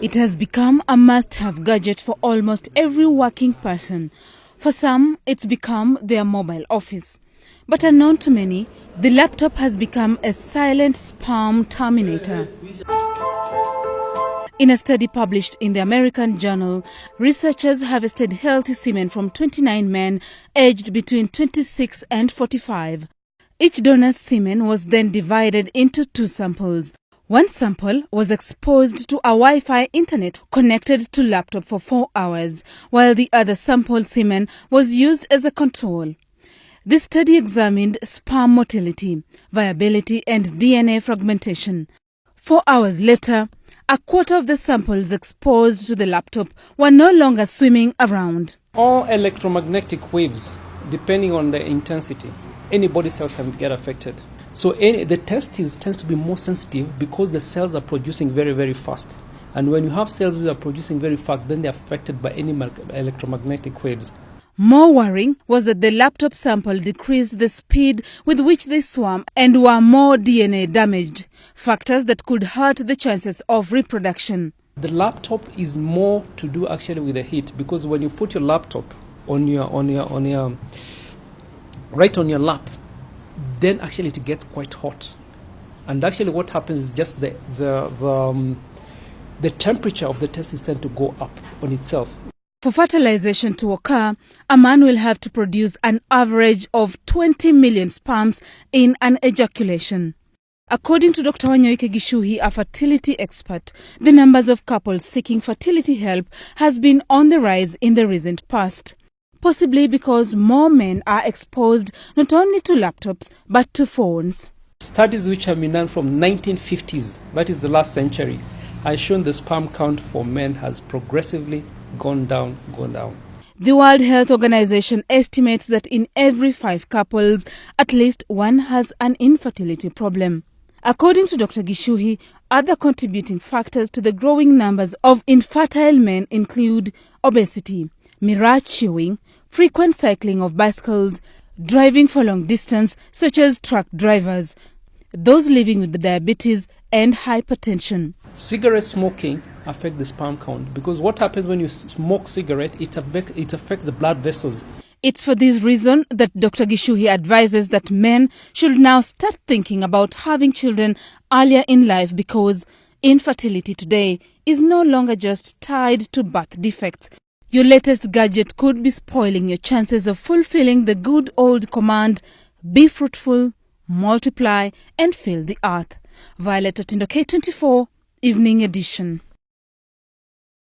It has become a must-have gadget for almost every working person. For some, it's become their mobile office. But unknown to many, the laptop has become a silent sperm terminator. In a study published in the American Journal, researchers harvested healthy semen from 29 men aged between 26 and 45. Each donor's semen was then divided into 2 samples. One sample was exposed to a Wi-Fi internet connected to laptop for 4 hours, while the other sample semen was used as a control. This study examined sperm motility, viability and DNA fragmentation. 4 hours later, a quarter of the samples exposed to the laptop were no longer swimming around. All electromagnetic waves, depending on the intensity, any body cells can get affected. So the testes tends to be more sensitive because the cells are producing very, very fast. And when you have cells that are producing very fast, then they're affected by any electromagnetic waves. More worrying was that the laptop sample decreased the speed with which they swam and were more DNA damaged, factors that could hurt the chances of reproduction. The laptop is more to do actually with the heat, because when you put your laptop right on your lap, then actually it gets quite hot. And actually what happens is just the temperature of the testes tend to go up on itself. For fertilization to occur, a man will have to produce an average of 20 million sperms in an ejaculation. According to Dr. Wanyoike Gishuhi, a fertility expert, the numbers of couples seeking fertility help has been on the rise in the recent past, possibly because more men are exposed not only to laptops but to phones. Studies which have been done from 1950s, that is the last century, has shown the sperm count for men has progressively gone down. The World Health Organization estimates that in every 5 couples, at least one has an infertility problem. According to Dr. Gishuhi, other contributing factors to the growing numbers of infertile men include obesity, mirror chewing, frequent cycling of bicycles, driving for long distance such as truck drivers, those living with diabetes and hypertension. Cigarette smoking affects the sperm count, because what happens when you smoke cigarette, it affects the blood vessels. It's for this reason that Dr. Gishuhi advises that men should now start thinking about having children earlier in life, because infertility today is no longer just tied to birth defects. Your latest gadget could be spoiling your chances of fulfilling the good old command, be fruitful, multiply and fill the earth. Violet Otindo, K24, Evening Edition.